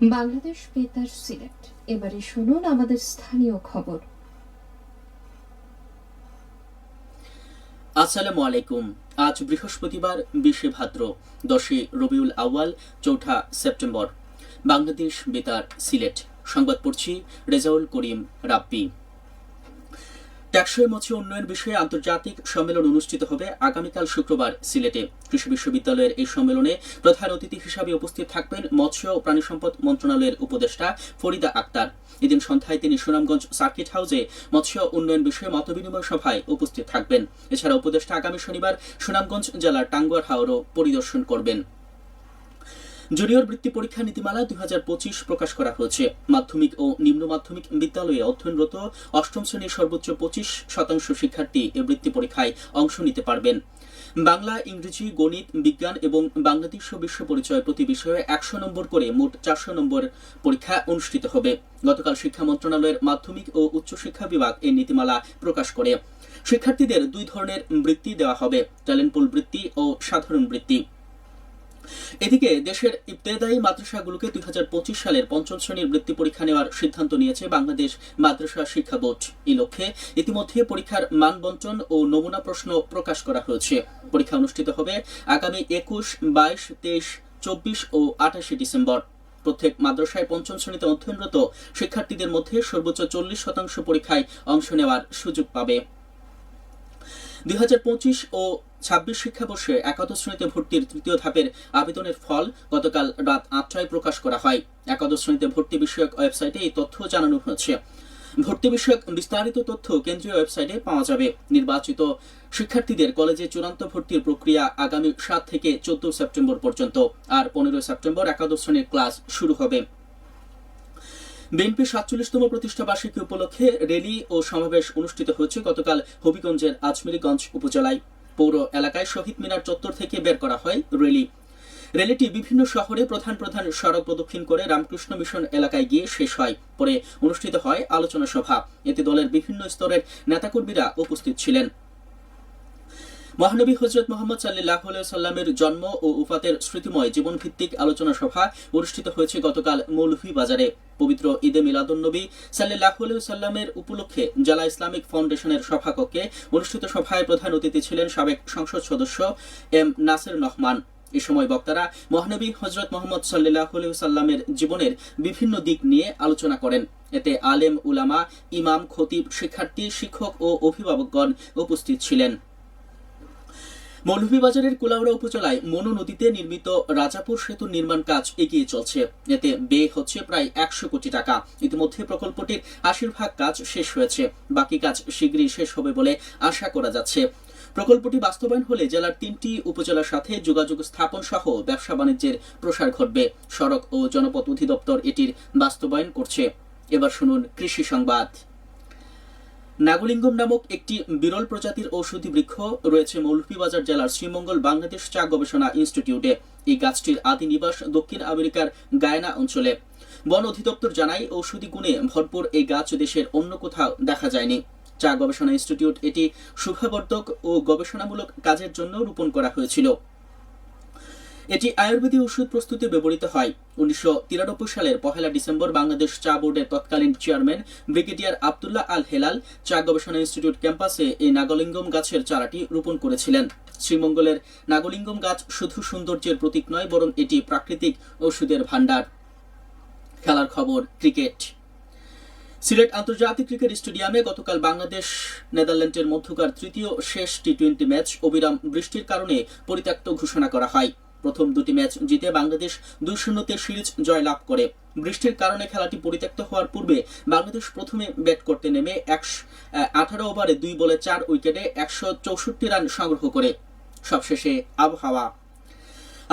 বাংলাদেশ বেতার সিলেট। এবারে শুনুন আমাদের স্থানীয় খবর। আসসালামু আলাইকুম। আজ বৃহস্পতিবার 20 ভাদ্র, 10 রবিউল আউয়াল, 4 সেপ্টেম্বর। বাংলাদেশ বেতার সিলেট সংবাদ পড়ছি রেজাউল করিম রাব্বি। টেকসই মৎস্য উন্নয়ন বিষয়ে আন্তর্জাতিক সম্মেলন অনুষ্ঠিত হবে আগামীকাল শুক্রবার সিলেটে। কৃষি বিশ্ববিদ্যালয়ের এই সম্মেলনে প্রধান অতিথি হিসাবে উপস্থিত থাকবেন মৎস্য ও প্রাণী সম্পদ মন্ত্রণালয়ের উপদেষ্টা ফরিদা আক্তার। এদিন সন্ধ্যায় তিনি সুনামগঞ্জ সার্কিট হাউসে মৎস্য উন্নয়ন বিষয়ে মতবিনিময় সভায় উপস্থিত থাকবেন। এছাড়া উপদেষ্টা আগামী শনিবার সুনামগঞ্জ জেলার টাঙ্গুয়ার হাওরও পরিদর্শন করবেন। জুনিয়র বৃত্তি পরীক্ষা নীতিমালা 2025 প্রকাশ করা হয়েছে। মাধ্যমিক ও নিম্ন মাধ্যমিক বিদ্যালয়ে অধ্যয়নরত অষ্টম শ্রেণীর সর্বোচ্চ 25% শিক্ষার্থী এ বৃত্তি পরীক্ষায় অংশ নিতে পারবেন। বাংলা, ইংরেজি, গণিত, বিজ্ঞান এবং বাংলাদেশ বিশ্ব পরিচয় প্রতি বিষয়ে 100 নম্বর করে মোট 400 নম্বর পরীক্ষা অনুষ্ঠিত হবে। গতকাল শিক্ষা মন্ত্রণালয়ের মাধ্যমিক ও উচ্চশিক্ষা বিভাগ এই নীতিমালা প্রকাশ করে। শিক্ষার্থীদের 2 ধরনের বৃত্তি দেওয়া হবে, ট্যালেন্ট পুল বৃত্তি ও সাধারণ বৃত্তি। এদিকে দেশের ইবতেদায়ী মাদ্রাসাগুলোকে 2025 সালের পঞ্চম শ্রেণীর বৃত্তি পরীক্ষা নেওয়ার সিদ্ধান্ত নিয়েছে বাংলাদেশ মাদ্রাসা শিক্ষা বোর্ড। এই লক্ষ্যে ইতিমধ্যে পরীক্ষার মান বণ্টন ও নমুনা প্রশ্ন প্রকাশ করা হয়েছে। পরীক্ষা অনুষ্ঠিত হবে আগামী 21, 22, 23, 24 ও 28 ডিসেম্বর। প্রত্যেক মাদ্রাসায় পঞ্চম শ্রেণীতে অধ্যয়নরত শিক্ষার্থীদের মধ্যে সর্বোচ্চ 40% পরীক্ষায় অংশ নেওয়ার সুযোগ পাবে। 2025 ও 26 শিক্ষাবর্ষে একাদশ শ্রেণীতে ভর্তির তৃতীয় ধাপের আবেদনের ফল গতকাল রাত 8টায় প্রকাশ করা হয়। একাদশ শ্রেণীতে ভর্তি বিষয়ক ওয়েবসাইটে এই তথ্য জানানো হয়েছে। ভর্তি বিষয়ক বিস্তারিত তথ্য কেন্দ্রীয় ওয়েবসাইটে পাওয়া যাবে। নির্বাচিত শিক্ষার্থীদের কলেজে চূড়ান্ত ভর্তির প্রক্রিয়া আগামী 7 থেকে 14 সেপ্টেম্বর পর্যন্ত, আর 15 সেপ্টেম্বর একাদশ শ্রেণীর ক্লাস শুরু হবে। বিএনপির 47তম প্রতিষ্ঠা বার্ষিকী উপলক্ষে র্যালি ও সমাবেশ অনুষ্ঠিত হয়েছে গতকাল হবিগঞ্জের আজমিরীগঞ্জ উপজেলায়। পৌর এলাকায় শহীদ মিনার চত্বর থেকে বের করা হয় র্যালিটি বিভিন্ন শহরে প্রধান প্রধান সড়ক প্রদক্ষিণ করে রামকৃষ্ণ মিশন এলাকায় গিয়ে শেষ হয়। পরে অনুষ্ঠিত হয় আলোচনা সভা। এতে দলের বিভিন্ন স্তরের নেতাকর্মীরা উপস্থিত ছিলেন। মহানবী হযরত মুহাম্মদ সাল্লাল্লাহু আলাইহি সাল্লামের জন্ম ও উফাতের স্মৃতিময় জীবনভিত্তিক আলোচনা সভা অনুষ্ঠিত হয়েছে গতকাল মৌলভীবাজারে। পবিত্র ঈদে মিলাদুন্নবী সাল্লাল্লাহু আলাইহি সাল্লামের উপলক্ষে জেলা ইসলামিক ফাউন্ডেশনের সভাকক্ষে অনুষ্ঠিত সভায় প্রধান অতিথি ছিলেন সাবেক সংসদ সদস্য এম নাসির রহমান। এ সময় বক্তারা মহানবী হযরত মুহাম্মদ সাল্লাল্লাহু আলাইহি সাল্লামের জীবনের বিভিন্ন দিক নিয়ে আলোচনা করেন। এতে আলেম, উলামা, ইমাম, খতিব, শিক্ষার্থী, শিক্ষক ও অভিভাবকগণ উপস্থিত ছিলেন। মৌলভীবাজারের কুলাউড়া উপজেলায় মনু নদীতে নির্মিত রাজাপুর সেতুর নির্মাণ কাজ এগিয়ে চলছে। এতে ব্যয় হচ্ছে প্রায় 100 কোটি টাকা। ইতিমধ্যে প্রকল্পটির 80% কাজ শেষ হয়েছে। বাকি কাজ শীঘ্রই শেষ হবে বলে আশা করা যাচ্ছে। প্রকল্পটি বাস্তবায়ন হলে জেলার 3টি উপজেলার সাথে যোগাযোগ স্থাপন সহ ব্যবসা বাণিজ্যের প্রসার ঘটবে। সড়ক ও জনপথ অধিদপ্তর এটির বাস্তবায়ন করছে। এবার শুনুন কৃষি সংবাদ। নাগলিঙ্গম নামক একটি বিরল প্রজাতির ঔষধি বৃক্ষ রয়েছে মৌলভীবাজার জেলার শ্রীমঙ্গল বাংলাদেশ চা গবেষণা ইনস্টিটিউটে। এই গাছটির আদি নিবাস দক্ষিণ আমেরিকার গায়ানা অঞ্চলে। বন অধিদপ্তর জানায় ঔষধি গুণে ভরপুর এই গাছ দেশের অন্য কোথাও দেখা যায়নি। চা গবেষণা ইনস্টিটিউট এটি শুভাবর্ধক ও গবেষণামূলক কাজের জন্য রোপণ করা হয়েছিল। এটি আয়ুর্বেদিক ওষুধ প্রস্তুতে ব্যবহৃত হয়। 1993 সালের 1 ডিসেম্বর বাংলাদেশ চা বোর্ডের তৎকালীন চেয়ারম্যান ব্রিগেডিয়ার আব্দুল্লাহ আল হেলাল চা গবেষণা ইনস্টিটিউট ক্যাম্পাসে এই নাগলিঙ্গম গাছের চারাটি রোপণ করেছিলেন। শ্রীমঙ্গলের নাগলিঙ্গম গাছ শুধু সৌন্দর্যের প্রতীক নয়, বরং এটি প্রাকৃতিক ওষুধের ভান্ডার। খেলার খবর, ক্রিকেট। সিলেট আন্তর্জাতিক ক্রিকেট স্টেডিয়ামে গতকাল বাংলাদেশ নেদারল্যান্ডের মধ্যকার তৃতীয় শেষ টি-20 ম্যাচ অবিরাম বৃষ্টির কারণে পরিত্যক্ত ঘোষণা করা হয়। প্রথম 2টি ম্যাচ জিতে বাংলাদেশ 2-0 সিরিজ জয় লাভ করে। বৃষ্টির কারণে খেলাটি পরিত্যক্ত হওয়ার পূর্বে বাংলাদেশ প্রথমে ব্যাট করতে নেমে 18 ওভারে 2 বলে 4 উইকেটে 164 রান সংগ্রহ করে। সবশেষে আবহাওয়া।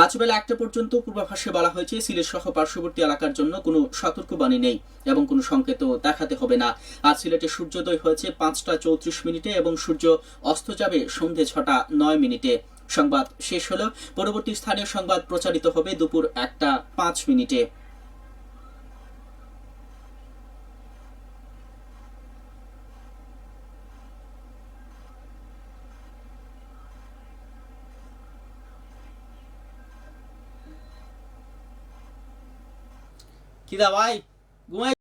আজ বেলা 1টা পর্যন্ত পূর্বাভাসে বলা হয়েছে সিলেট সহ পার্শ্ববর্তী এলাকার জন্য কোনো সতর্কবাণী নেই এবং কোনো সংকেত দেখাতে হবে না। আজ সিলেটে সূর্যোদয় হয়েছে 5টা 34 মিনিটে এবং সূর্য অস্ত যাবে সন্ধে 6টা 9 মিনিটে। সংবাদ শেষ হলো। পরবর্তী স্থানীয় সংবাদ প্রচারিত হবে দুপুর 1টা 5 মিনিটে। কিদা ভাই ঘুমাই